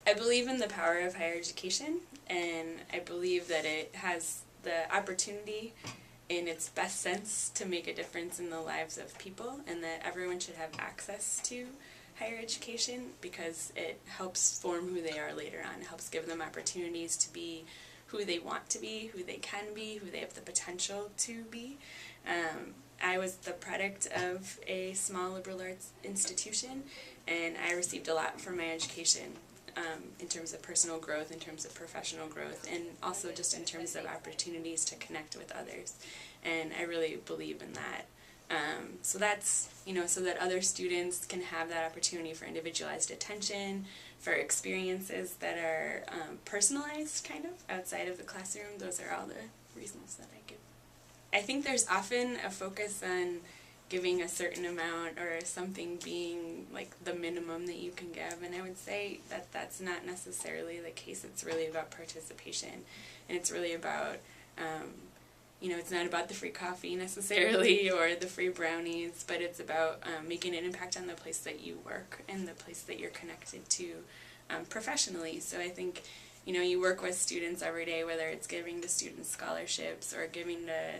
I believe in the power of higher education, and I believe that it has the opportunity in its best sense to make a difference in the lives of people, and that everyone should have access to higher education because it helps form who they are later on. It helps give them opportunities to be who they want to be, who they can be, who they have the potential to be. I was the product of a small liberal arts institution, and I received a lot from my education in terms of personal growth, in terms of professional growth, and also just in terms of opportunities to connect with others. And I really believe in that. So that's, so that other students can have that opportunity for individualized attention, for experiences that are personalized, kind of, outside of the classroom. Those are all the reasons that I give. I think there's often a focus on giving a certain amount or something being like the minimum that you can give, and I would say that that's not necessarily the case. It's really about participation, and it's really about it's not about the free coffee necessarily or the free brownies, but it's about making an impact on the place that you work and the place that you're connected to professionally. So I think you work with students every day, whether it's giving the students scholarships or giving the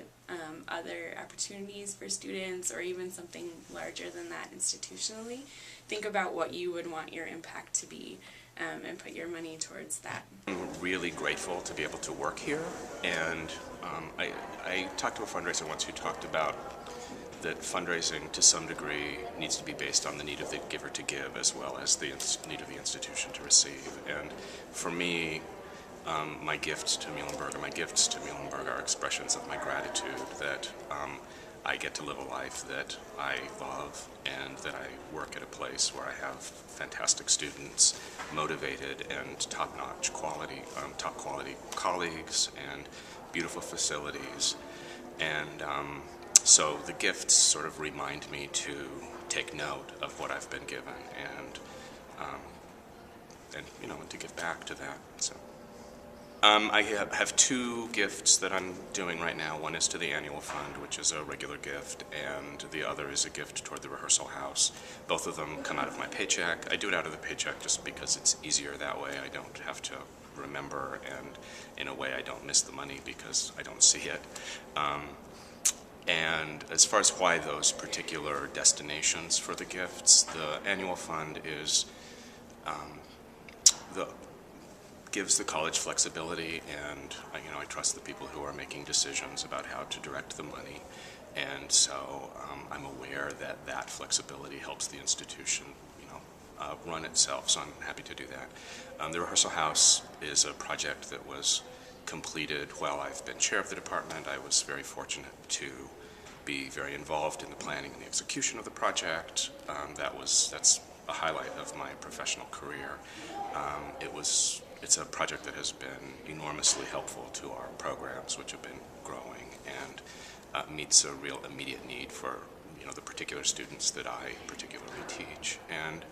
other opportunities for students, or even something larger than that institutionally. Think about what you would want your impact to be, and put your money towards that. I'm really grateful to be able to work here, and I talked to a fundraiser once who talked about that fundraising to some degree needs to be based on the need of the giver to give as well as the need of the institution to receive. And for me, my gifts to Muhlenberg are expressions of my gratitude that I get to live a life that I love, and that I work at a place where I have fantastic students, motivated and top-notch quality, top-quality colleagues, and beautiful facilities. And so the gifts sort of remind me to take note of what I've been given, and to give back to that. So. I have two gifts that I'm doing right now. One is to the annual fund, which is a regular gift, and the other is a gift toward the rehearsal house. Both of them come out of my paycheck. I do it out of the paycheck just because it's easier that way. I don't have to remember, and in a way I don't miss the money because I don't see it. And as far as why those particular destinations for the gifts, the annual fund is gives the college flexibility, and I trust the people who are making decisions about how to direct the money, and so I'm aware that that flexibility helps the institution run itself, so I'm happy to do that. The rehearsal house is a project that was completed while I've been chair of the department. I was very fortunate to be very involved in the planning and the execution of the project. That's a highlight of my professional career. It's a project that has been enormously helpful to our programs, which have been growing, and meets a real immediate need for the particular students that I particularly teach. And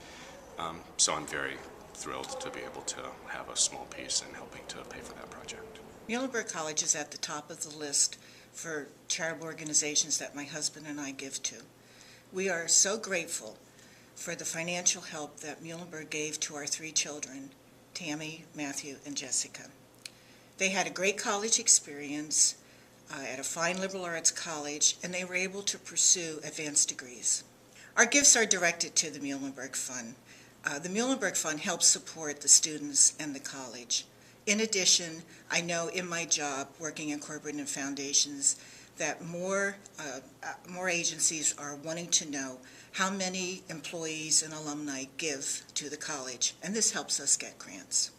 so I'm very thrilled to be able to have a small piece in helping to pay for that project. Muhlenberg College is at the top of the list for charitable organizations that my husband and I give to. We are so grateful for the financial help that Muhlenberg gave to our three children, Tammy, Matthew, and Jessica. They had a great college experience at a fine liberal arts college, and they were able to pursue advanced degrees. Our gifts are directed to the Muhlenberg Fund. The Muhlenberg Fund helps support the students and the college. In addition, I know in my job working in corporate and foundations that more agencies are wanting to know how many employees and alumni give to the college, and this helps us get grants.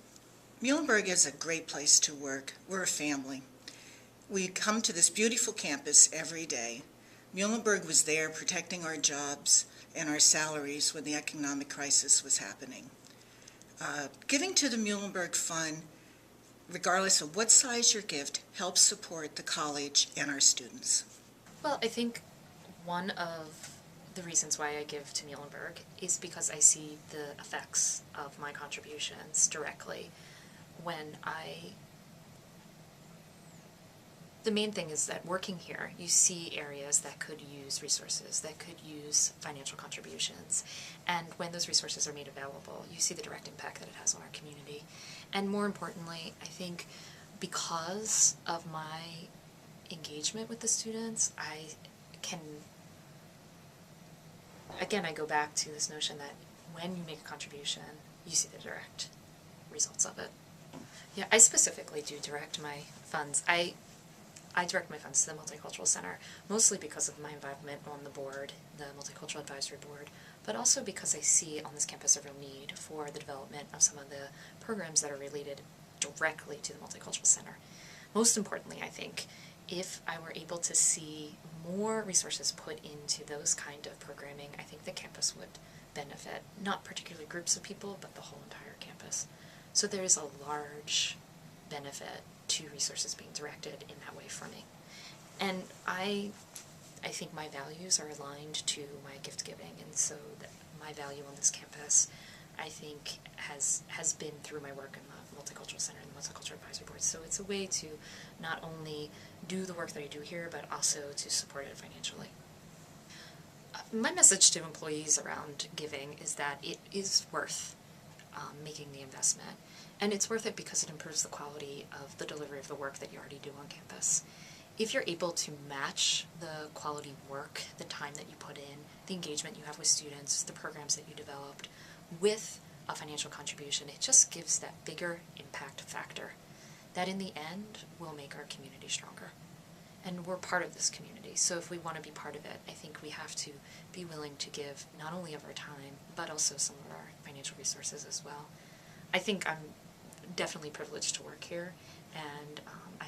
Muhlenberg is a great place to work. We're a family. We come to this beautiful campus every day. Muhlenberg was there protecting our jobs and our salaries when the economic crisis was happening. Giving to the Muhlenberg Fund, regardless of what size your gift, helps support the college and our students. Well, I think one of the reasons why I give to Muhlenberg is because I see the effects of my contributions directly when the main thing is that working here, you see areas that could use resources, that could use financial contributions, and when those resources are made available, you see the direct impact that it has on our community. And more importantly, I think because of my engagement with the students, I can, again, I go back to this notion that when you make a contribution, you see the direct results of it. Yeah, I specifically do direct my funds. I direct my funds to the Multicultural Center, mostly because of my involvement on the board, the Multicultural Advisory Board, but also because I see on this campus a real need for the development of some of the programs that are related directly to the Multicultural Center. Most importantly, I think, if I were able to see more resources put into those kind of programming, I think the campus would benefit, not particularly groups of people, but the whole entire campus. So there is a large benefit to resources being directed in that way for me. And I think my values are aligned to my gift giving, and so that my value on this campus, I think, has been through my work in the Multicultural Center and the Multicultural Advisory Board. So it's a way to not only do the work that I do here, but also to support it financially. My message to employees around giving is that it is worth making the investment. And it's worth it because it improves the quality of the delivery of the work that you already do on campus. If you're able to match the quality work, the time that you put in, the engagement you have with students, the programs that you developed, with a financial contribution, it just gives that bigger impact factor that in the end will make our community stronger. And we're part of this community, so if we want to be part of it, I think we have to be willing to give not only of our time, but also some of our financial resources as well. I think I'm definitely privileged to work here, and I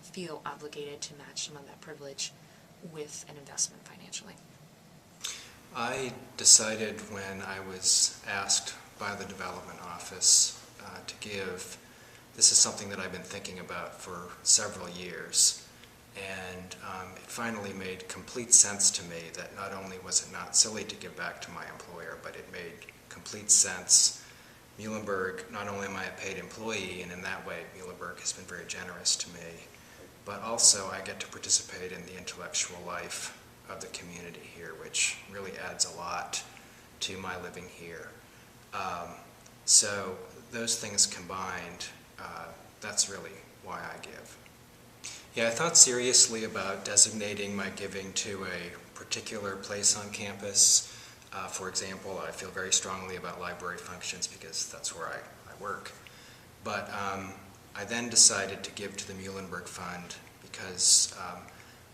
feel obligated to match some of that privilege with an investment financially. I decided when I was asked by the development office to give, this is something that I've been thinking about for several years, and it finally made complete sense to me that not only was it not silly to give back to my employer, but it made complete sense. Muhlenberg, not only am I a paid employee, and in that way Muhlenberg has been very generous to me, but also I get to participate in the intellectual life of the community here, which really adds a lot to my living here. So those things combined, that's really why I give. Yeah, I thought seriously about designating my giving to a particular place on campus. For example, I feel very strongly about library functions because that's where I work. But I then decided to give to the Muhlenberg Fund because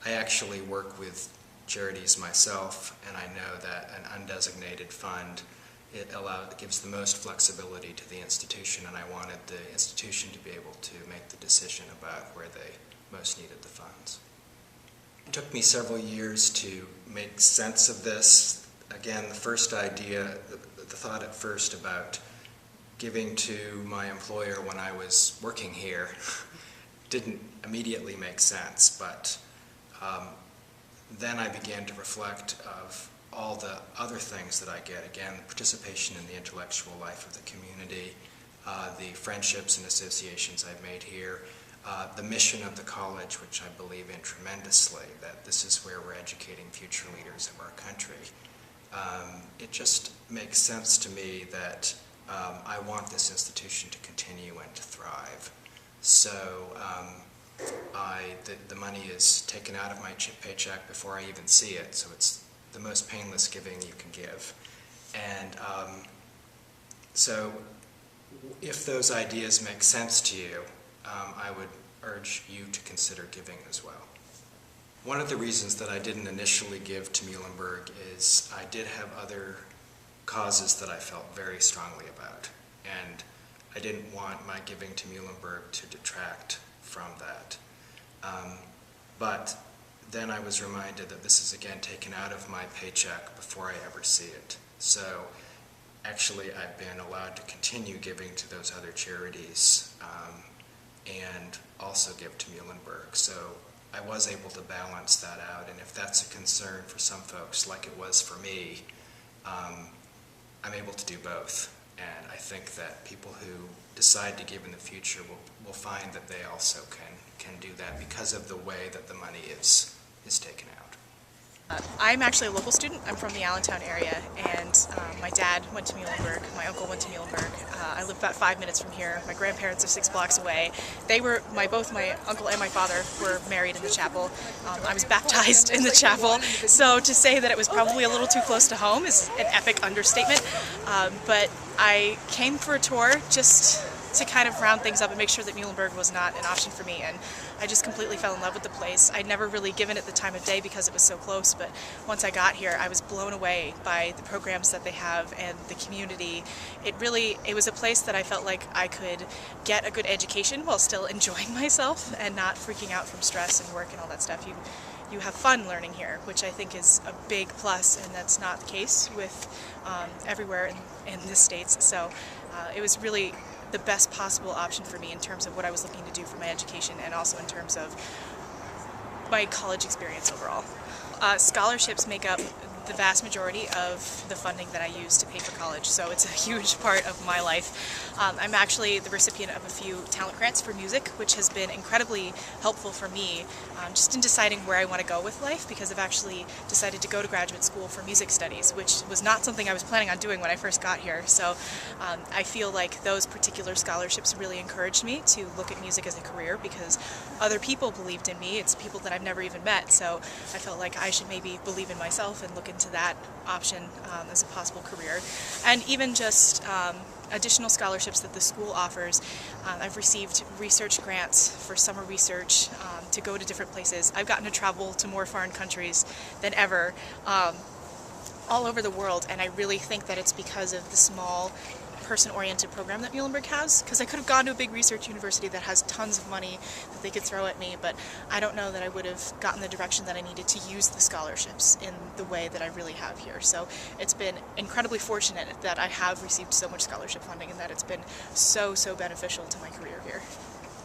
I actually work with charities myself, and I know that an undesignated fund, it gives the most flexibility to the institution, and I wanted the institution to be able to make the decision about where they most needed the funds. It took me several years to make sense of this. Again, the first idea, the thought at first about giving to my employer when I was working here didn't immediately make sense, but then I began to reflect of all the other things that I get. Again, the participation in the intellectual life of the community, the friendships and associations I've made here, the mission of the college, which I believe in tremendously, that this is where we're educating future leaders of our country. It just makes sense to me that I want this institution to continue and to thrive. So the money is taken out of my paycheck before I even see it, so it's the most painless giving you can give. And so if those ideas make sense to you, I would urge you to consider giving as well. One of the reasons that I didn't initially give to Muhlenberg is I did have other causes that I felt very strongly about, and I didn't want my giving to Muhlenberg to detract from that. But then I was reminded that this is again taken out of my paycheck before I ever see it. So actually I've been allowed to continue giving to those other charities and also give to Muhlenberg. So I was able to balance that out, and if that's a concern for some folks, like it was for me, I'm able to do both. And I think that people who decide to give in the future will find that they also can do that because of the way that the money is taken out. I'm actually a local student. I'm from the Allentown area, and my dad went to Muhlenberg. My uncle went to Muhlenberg. I live about 5 minutes from here. My grandparents are 6 blocks away. Both my uncle and my father were married in the chapel. I was baptized in the chapel, so to say that it was probably a little too close to home is an epic understatement. But I came for a tour just to kind of round things up and make sure that Muhlenberg was not an option for me, and I just completely fell in love with the place. I'd never really given it the time of day because it was so close, but once I got here I was blown away by the programs that they have and the community. It was a place that I felt like I could get a good education while still enjoying myself and not freaking out from stress and work and all that stuff. You have fun learning here, which I think is a big plus, and that's not the case with everywhere in the States. So it was really the best possible option for me in terms of what I was looking to do for my education and also in terms of my college experience overall. Scholarships make up the vast majority of the funding that I use to pay for college, so it's a huge part of my life. I'm actually the recipient of a few talent grants for music, which has been incredibly helpful for me just in deciding where I want to go with life, because I've actually decided to go to graduate school for music studies, which was not something I was planning on doing when I first got here. So I feel like those particular scholarships really encouraged me to look at music as a career, because other people believed in me. It's people that I've never even met, so I felt like I should maybe believe in myself and look into that option as a possible career. And even just additional scholarships that the school offers. I've received research grants for summer research to go to different places. I've gotten to travel to more foreign countries than ever, all over the world, and I really think that it's because of the small person-oriented program that Muhlenberg has, because I could have gone to a big research university that has tons of money that they could throw at me, but I don't know that I would have gotten the direction that I needed to use the scholarships in the way that I really have here. So it's been incredibly fortunate that I have received so much scholarship funding and that it's been so beneficial to my career here.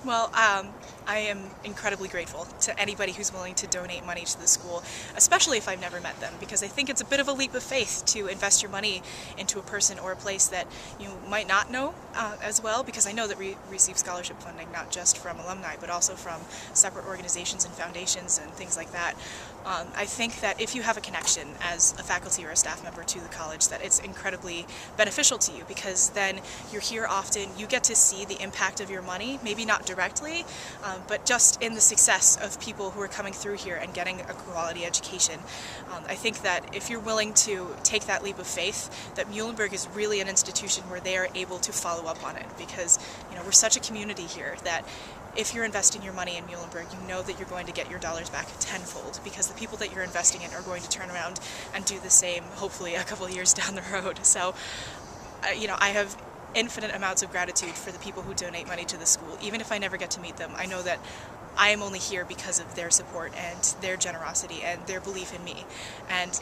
Well, I am incredibly grateful to anybody who's willing to donate money to the school, especially if I've never met them, because I think it's a bit of a leap of faith to invest your money into a person or a place that you might not know as well, because I know that we receive scholarship funding not just from alumni, but also from separate organizations and foundations and things like that. I think that if you have a connection as a faculty or a staff member to the college, that it's incredibly beneficial to you, because then you're here often, you get to see the impact of your money, maybe not directly, but just in the success of people who are coming through here and getting a quality education. I think that if you're willing to take that leap of faith, that Muhlenberg is really an institution where they are able to follow up on it, because we're such a community here that if you're investing your money in Muhlenberg, you know that you're going to get your dollars back tenfold, because the people that you're investing in are going to turn around and do the same, hopefully a couple of years down the road. So, I have infinite amounts of gratitude for the people who donate money to the school. Even if I never get to meet them, I know that I am only here because of their support and their generosity and their belief in me. And,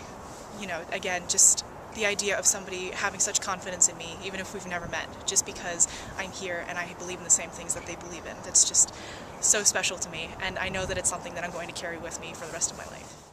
again, just the idea of somebody having such confidence in me, even if we've never met, just because I'm here and I believe in the same things that they believe in, that's just so special to me. And I know that it's something that I'm going to carry with me for the rest of my life.